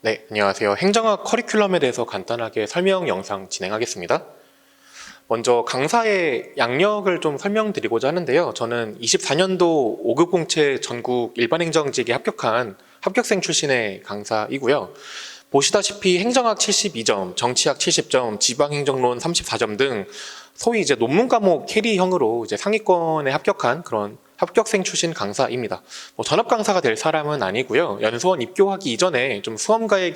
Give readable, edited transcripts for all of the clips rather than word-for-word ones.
네, 안녕하세요. 행정학 커리큘럼에 대해서 간단하게 설명 영상 진행하겠습니다. 먼저 강사의 양력을 좀 설명드리고자 하는데요. 저는 24년도 5급 공채 전국 일반행정직에 합격한 합격생 출신의 강사이고요. 보시다시피 행정학 72점, 정치학 70점, 지방행정론 34점 등 소위 이제 논문 과목 캐리형으로 이제 상위권에 합격한 그런 합격생 출신 강사입니다. 전업 강사가 될 사람은 아니고요. 연수원 입교하기 이전에 좀 수험가에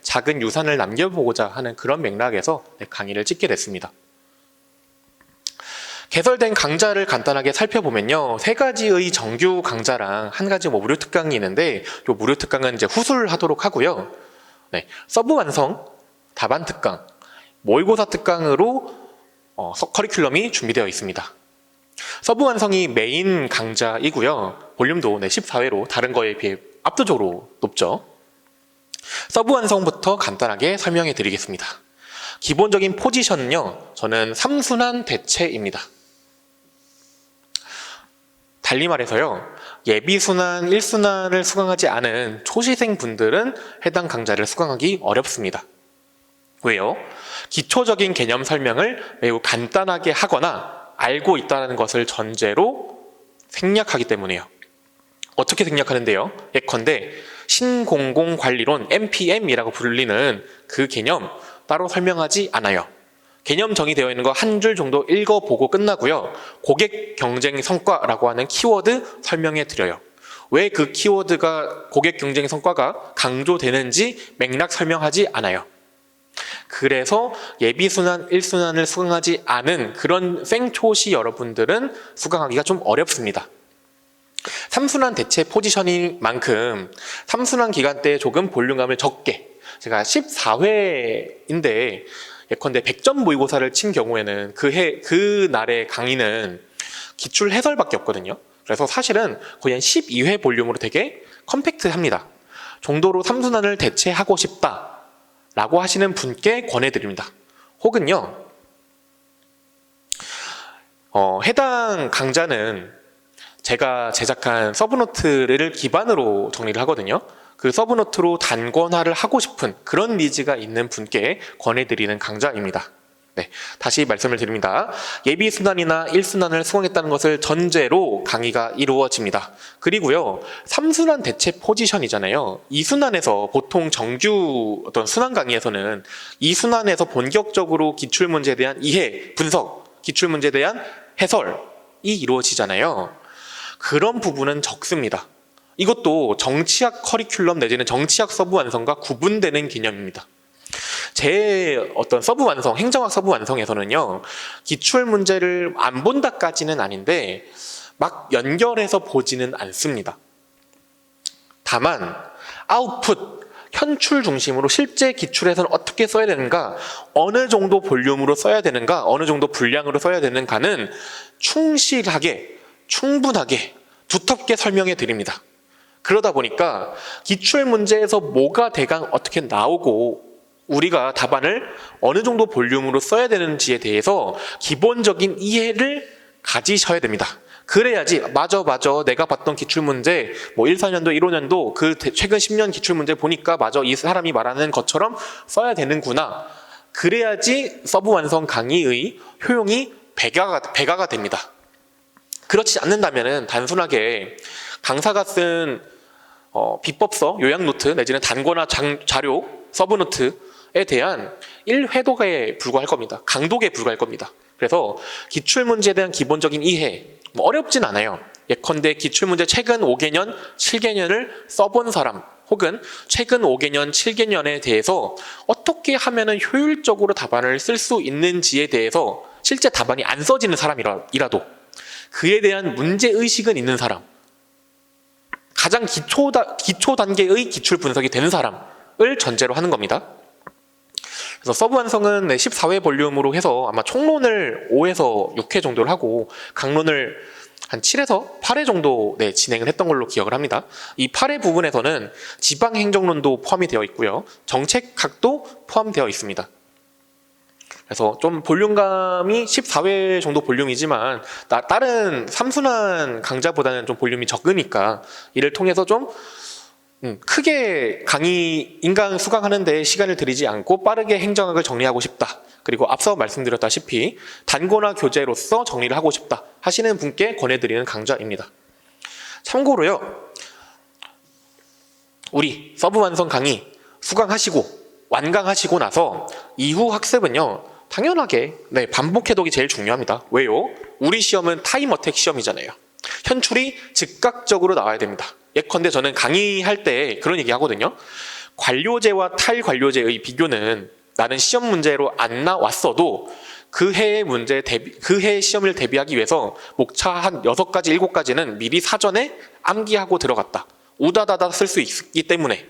작은 유산을 남겨보고자 하는 그런 맥락에서 강의를 찍게 됐습니다. 개설된 강좌를 간단하게 살펴보면요. 세 가지의 정규 강좌랑 한 가지 무료 특강이 있는데, 이 무료 특강은 이제 후술하도록 하고요. 네, 서브 완성, 답안 특강, 모의고사 특강으로 커리큘럼이 준비되어 있습니다. 서브 완성이 메인 강좌이고요. 볼륨도 14회로 다른 거에 비해 압도적으로 높죠. 서브 완성부터 간단하게 설명해 드리겠습니다. 기본적인 포지션은요. 저는 3순환 대체입니다. 달리 말해서요. 예비순환 1순환을 수강하지 않은 초시생 분들은 해당 강좌를 수강하기 어렵습니다. 왜요? 기초적인 개념 설명을 매우 간단하게 하거나 알고 있다는 것을 전제로 생략하기 때문이에요. 어떻게 생략하는데요? 예컨대 신공공관리론 NPM이라고 불리는 그 개념 따로 설명하지 않아요. 개념 정의되어 있는 거 한 줄 정도 읽어보고 끝나고요. 고객 경쟁 성과라고 하는 키워드 설명해 드려요. 왜 그 키워드가 고객 경쟁 성과가 강조되는지 맥락 설명하지 않아요. 그래서 예비순환 1순환을 수강하지 않은 그런 생초시 여러분들은 수강하기가 좀 어렵습니다. 3순환 대체 포지션인 만큼 3순환 기간 때 조금 볼륨감을 적게, 제가 14회인데 예컨대 100점 모의고사를 친 경우에는 그 날의 강의는 기출 해설밖에 없거든요. 그래서 사실은 거의 한 12회 볼륨으로 되게 컴팩트합니다. 정도로 3순환을 대체하고 싶다 라고 하시는 분께 권해드립니다. 혹은요, 해당 강좌는 제가 제작한 서브노트를 기반으로 정리를 하거든요. 그 서브노트로 단권화를 하고 싶은 그런 니즈가 있는 분께 권해드리는 강좌입니다. 네, 다시 말씀을 드립니다. 예비순환이나 1순환을 수강했다는 것을 전제로 강의가 이루어집니다. 그리고요, 3순환 대체 포지션이잖아요. 2순환에서 보통 정규 어떤 순환 강의에서는 2순환에서 본격적으로 기출문제에 대한 이해, 분석, 기출문제에 대한 해설이 이루어지잖아요. 그런 부분은 적습니다. 이것도 정치학 커리큘럼 내지는 정치학 서브 완성과 구분되는 개념입니다. 제 어떤 서브 완성, 행정학 서브 완성에서는요, 기출 문제를 안 본다까지는 아닌데 막 연결해서 보지는 않습니다. 다만 아웃풋, 현출 중심으로 실제 기출에서는 어떻게 써야 되는가, 어느 정도 볼륨으로 써야 되는가, 어느 정도 분량으로 써야 되는가는 충실하게, 충분하게, 두텁게 설명해 드립니다. 그러다 보니까 기출 문제에서 뭐가 대강 어떻게 나오고 우리가 답안을 어느 정도 볼륨으로 써야 되는지에 대해서 기본적인 이해를 가지셔야 됩니다. 그래야지 맞아 내가 봤던 기출문제 14년도 15년도 그 최근 10년 기출문제 보니까 맞아 이 사람이 말하는 것처럼 써야 되는구나. 그래야지 서브 완성 강의의 효용이 배가가 됩니다. 그렇지 않는다면 단순하게 강사가 쓴 비법서, 요약노트 내지는 단권화 자료, 서브노트에 대한 1회독에 불과할 겁니다. 강독에 불과할 겁니다. 그래서 기출문제에 대한 기본적인 이해, 어렵진 않아요. 예컨대 기출문제 최근 5개년, 7개년을 써본 사람, 혹은 최근 5개년, 7개년에 대해서 어떻게 하면 효율적으로 답안을 쓸 수 있는지에 대해서 실제 답안이 안 써지는 사람이라도 그에 대한 문제의식은 있는 사람, 가장 기초 단계의 기출 분석이 되는 사람을 전제로 하는 겁니다. 그래서 서브 완성은 14회 볼륨으로 해서 아마 총론을 5에서 6회 정도를 하고 강론을 한 7에서 8회 정도 진행을 했던 걸로 기억을 합니다. 이 8회 부분에서는 지방행정론도 포함이 되어 있고요. 정책학도 포함되어 있습니다. 그래서 좀 볼륨감이 14회 정도 볼륨이지만 다른 3순환 강좌보다는 좀 볼륨이 적으니까 이를 통해서 좀 크게 강의 인강 수강하는데 시간을 들이지 않고 빠르게 행정학을 정리하고 싶다. 그리고 앞서 말씀드렸다시피 단권화 교재로서 정리를 하고 싶다 하시는 분께 권해드리는 강좌입니다. 참고로요, 우리 서브 완성 강의 수강하시고 완강하시고 나서 이후 학습은요, 당연하게 반복 해독이 제일 중요합니다. 왜요? 우리 시험은 타임 어택 시험이잖아요. 현출이 즉각적으로 나와야 됩니다. 예컨대 저는 강의할 때 그런 얘기 하거든요. 관료제와 탈관료제의 비교는 나는 시험 문제로 안 나왔어도 그 해의 그 해의 시험을 대비하기 위해서 목차 한 6가지, 7가지는 미리 사전에 암기하고 들어갔다. 우다다다 쓸 수 있기 때문에.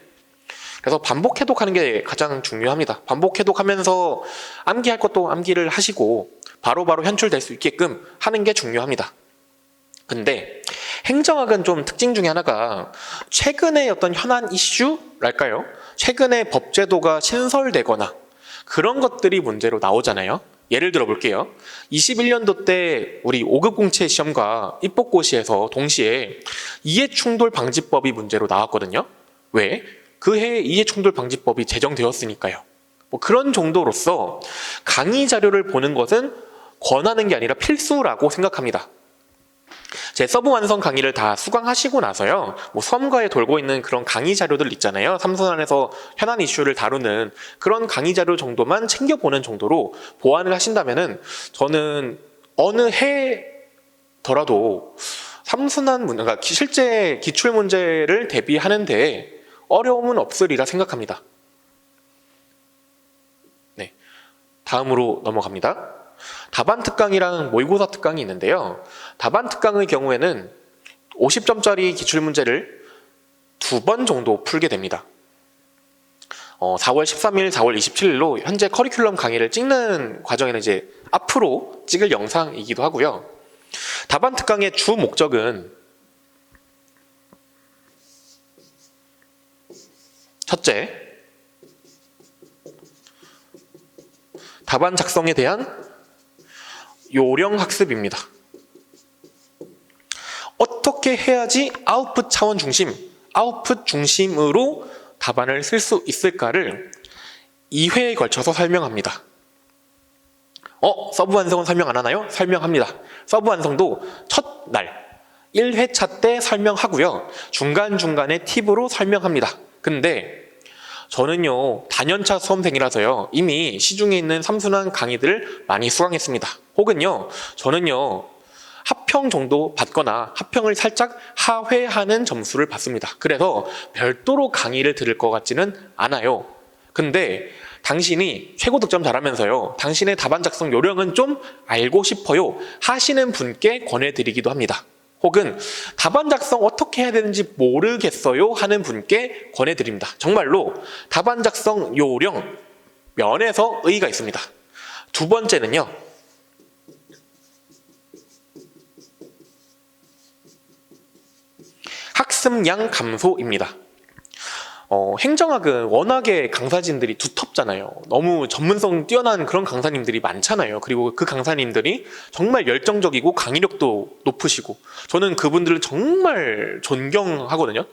그래서 반복 해독하는 게 가장 중요합니다. 반복 해독하면서 암기할 것도 암기를 하시고 바로바로 현출될 수 있게끔 하는 게 중요합니다. 근데 행정학은 좀 특징 중에 하나가 최근에 어떤 현안 이슈랄까요? 최근에 법제도가 신설되거나 그런 것들이 문제로 나오잖아요. 예를 들어 볼게요. 21년도 때 우리 5급 공채 시험과 입법고시에서 동시에 이해충돌방지법이 문제로 나왔거든요. 왜? 그 해에 이해충돌방지법이 제정되었으니까요. 그런 정도로서 강의 자료를 보는 것은 권하는 게 아니라 필수라고 생각합니다. 제 서브 완성 강의를 다 수강하시고 나서요, 수험가에 돌고 있는 그런 강의 자료들 있잖아요. 삼순환에서 현안 이슈를 다루는 그런 강의 자료 정도만 챙겨보는 정도로 보완을 하신다면은 저는 어느 해더라도 삼순환 문제, 그러니까 실제 기출 문제를 대비하는데 어려움은 없으리라 생각합니다. 네, 다음으로 넘어갑니다. 답안 특강이랑 모의고사 특강이 있는데요. 답안 특강의 경우에는 50점짜리 기출문제를 2번 정도 풀게 됩니다. 4월 13일, 4월 27일로 현재 커리큘럼 강의를 찍는 과정에는 이제 앞으로 찍을 영상이기도 하고요. 답안 특강의 주 목적은 첫째, 답안 작성에 대한 요령 학습입니다. 어떻게 해야지 아웃풋 차원 중심, 아웃풋 중심으로 답안을 쓸 수 있을까를 2회에 걸쳐서 설명합니다. 서브 완성은 설명 안 하나요? 설명합니다. 서브 완성도 첫날 1회차 때 설명하고요. 중간중간에 팁으로 설명합니다. 근데 저는요, 단연차 수험생이라서요, 이미 시중에 있는 삼순환 강의들을 많이 수강했습니다. 혹은요, 저는요, 합평 정도 받거나 합평을 살짝 하회하는 점수를 받습니다. 그래서 별도로 강의를 들을 것 같지는 않아요. 근데 당신이 최고 득점 잘하면서요, 당신의 답안 작성 요령은 좀 알고 싶어요 하시는 분께 권해드리기도 합니다. 혹은 답안 작성 어떻게 해야 되는지 모르겠어요 하는 분께 권해드립니다. 정말로 답안 작성 요령 면에서 의의가 있습니다. 두 번째는요, 학습량 감소입니다. 행정학은 워낙에 강사진들이 두텁잖아요. 너무 전문성 뛰어난 그런 강사님들이 많잖아요. 그리고 그 강사님들이 정말 열정적이고 강의력도 높으시고 저는 그분들을 정말 존경하거든요.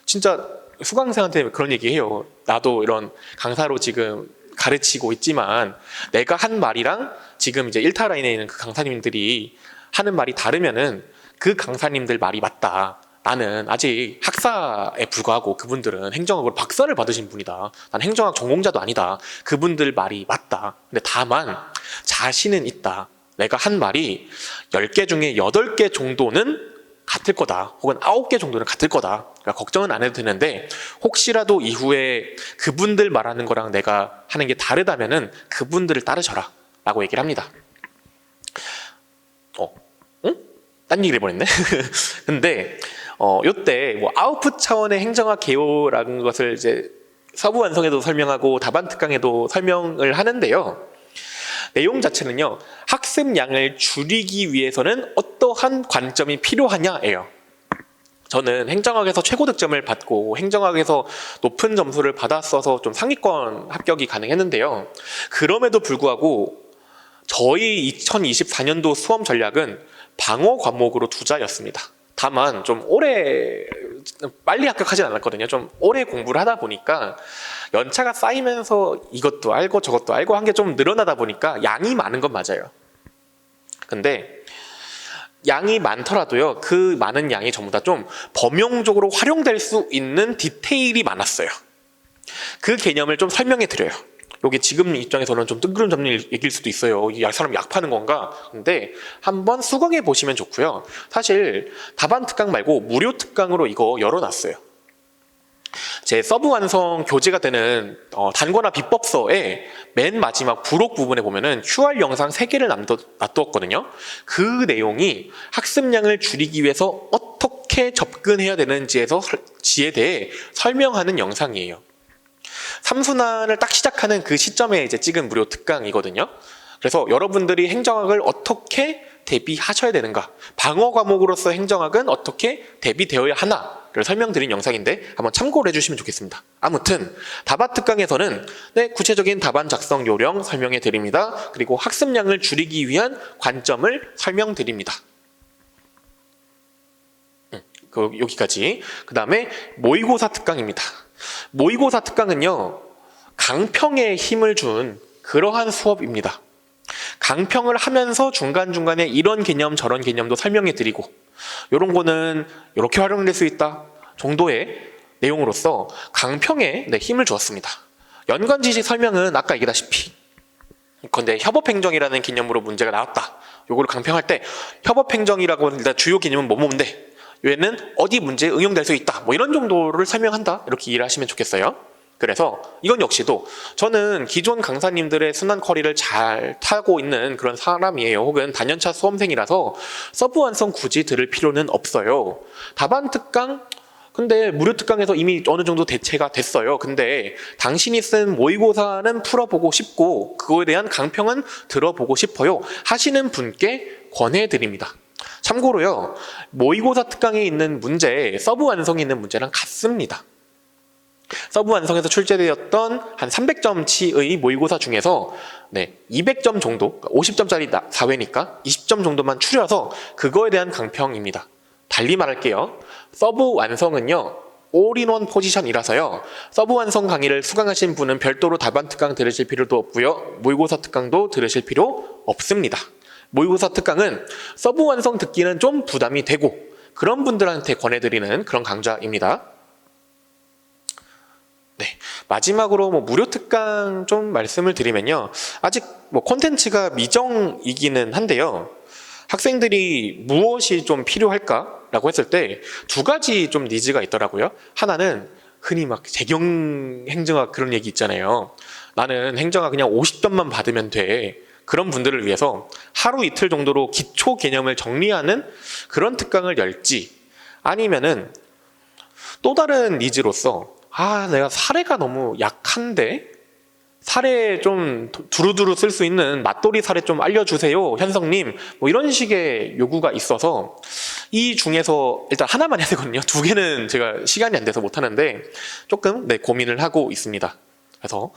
진짜 수강생한테 그런 얘기해요. 나도 이런 강사로 지금 가르치고 있지만 내가 한 말이랑 지금 이제 1타 라인에 있는 그 강사님들이 하는 말이 다르면은 그 강사님들 말이 맞다. 나는 아직 학사에 불과하고 그분들은 행정학으로 박사를 받으신 분이다. 난 행정학 전공자도 아니다. 그분들 말이 맞다. 근데 다만 자신은 있다. 내가 한 말이 10개 중에 8개 정도는 같을 거다. 혹은 9개 정도는 같을 거다. 그러니까 걱정은 안 해도 되는데 혹시라도 이후에 그분들 말하는 거랑 내가 하는 게 다르다면은 그분들을 따르셔라 라고 얘기를 합니다. 응? 딴 얘기를 해버렸네. 근데 요때 아웃풋 차원의 행정학 개요라는 것을 이제 서부 완성에도 설명하고 답안 특강에도 설명을 하는데요. 내용 자체는요, 학습량을 줄이기 위해서는 어떠한 관점이 필요하냐예요. 저는 행정학에서 최고 득점을 받고 행정학에서 높은 점수를 받았어서 좀 상위권 합격이 가능했는데요. 그럼에도 불구하고 저희 2024년도 수험 전략은 방어 과목으로 투자였습니다. 다만 좀 오래 빨리 합격하진 않았거든요. 좀 오래 공부를 하다 보니까 연차가 쌓이면서 이것도 알고 저것도 알고 한 게 좀 늘어나다 보니까 양이 많은 건 맞아요. 근데 양이 많더라도요, 그 많은 양이 전부 다 좀 범용적으로 활용될 수 있는 디테일이 많았어요. 그 개념을 좀 설명해 드려요. 여기 지금 입장에서는 좀 뜬구름 잡는 얘기일 수도 있어요. 이 사람 약 파는 건가? 근데 한번 수긍해 보시면 좋고요. 사실 답안 특강 말고 무료 특강으로 이거 열어놨어요. 제 서브 완성 교재가 되는 단권화 비법서의 맨 마지막 부록 부분에 보면은 QR 영상 3개를 놔두었거든요. 그 내용이 학습량을 줄이기 위해서 어떻게 접근해야 되는지에 대해 설명하는 영상이에요. 삼순환을 딱 시작하는 그 시점에 이제 찍은 무료 특강이거든요. 그래서 여러분들이 행정학을 어떻게 대비하셔야 되는가, 방어 과목으로서 행정학은 어떻게 대비되어야 하나를 설명드린 영상인데 한번 참고를 해주시면 좋겠습니다. 아무튼 답안 특강에서는 구체적인 답안 작성 요령 설명해 드립니다. 그리고 학습량을 줄이기 위한 관점을 설명드립니다. 여기까지. 그 다음에 모의고사 특강입니다. 모의고사 특강은요, 강평에 힘을 준 그러한 수업입니다. 강평을 하면서 중간중간에 이런 개념 저런 개념도 설명해 드리고, 이런 거는 이렇게 활용될 수 있다 정도의 내용으로서 강평에 힘을 주었습니다. 연관 지식 설명은 아까 얘기다시피 근데 협업행정이라는 개념으로 문제가 나왔다, 요거를 강평할 때 협업행정이라고 일단 주요 개념은 뭐뭐인데 얘는 어디 문제에 응용될 수 있다, 뭐 이런 정도를 설명한다, 이렇게 이해를 하시면 좋겠어요. 그래서 이건 역시도 저는 기존 강사님들의 순환 쿼리를 잘 타고 있는 그런 사람이에요. 혹은 단연차 수험생이라서 서브 완성 굳이 들을 필요는 없어요. 답안 특강? 근데 무료 특강에서 이미 어느 정도 대체가 됐어요. 근데 당신이 쓴 모의고사는 풀어보고 싶고 그거에 대한 강평은 들어보고 싶어요 하시는 분께 권해드립니다. 참고로요, 모의고사 특강에 있는 문제, 서브 완성에 있는 문제랑 같습니다. 서브 완성에서 출제되었던 한 300점치의 모의고사 중에서 200점 정도, 50점짜리 4회니까 20점 정도만 추려서 그거에 대한 강평입니다. 달리 말할게요. 서브 완성은요, 올인원 포지션이라서요, 서브 완성 강의를 수강하신 분은 별도로 답안 특강 들으실 필요도 없고요, 모의고사 특강도 들으실 필요 없습니다. 모의고사 특강은 서브 완성 듣기는 좀 부담이 되고 그런 분들한테 권해드리는 그런 강좌입니다. 마지막으로 무료 특강 좀 말씀을 드리면요, 아직 콘텐츠가 미정이기는 한데요, 학생들이 무엇이 좀 필요할까라고 했을 때 2가지 좀 니즈가 있더라고요. 하나는 흔히 재경 행정학 그런 얘기 있잖아요. 나는 행정학 그냥 50점만 받으면 돼. 그런 분들을 위해서 하루 이틀 정도로 기초 개념을 정리하는 그런 특강을 열지, 아니면은 또 다른 니즈로서 내가 사례가 너무 약한데 사례 좀 두루두루 쓸 수 있는 맛돌이 사례 좀 알려주세요 현성님, 이런 식의 요구가 있어서 이 중에서 일단 하나만 해야 되거든요. 2개는 제가 시간이 안 돼서 못하는데 조금 고민을 하고 있습니다. 그래서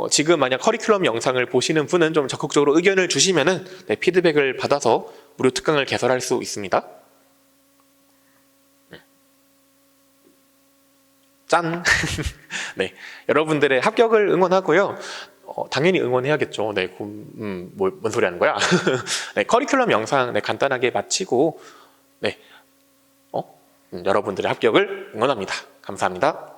지금 만약 커리큘럼 영상을 보시는 분은 좀 적극적으로 의견을 주시면은 피드백을 받아서 무료 특강을 개설할 수 있습니다. 짠! 여러분들의 합격을 응원하고요. 당연히 응원해야겠죠. 뭔 소리 하는 거야? 커리큘럼 영상 간단하게 마치고 여러분들의 합격을 응원합니다. 감사합니다.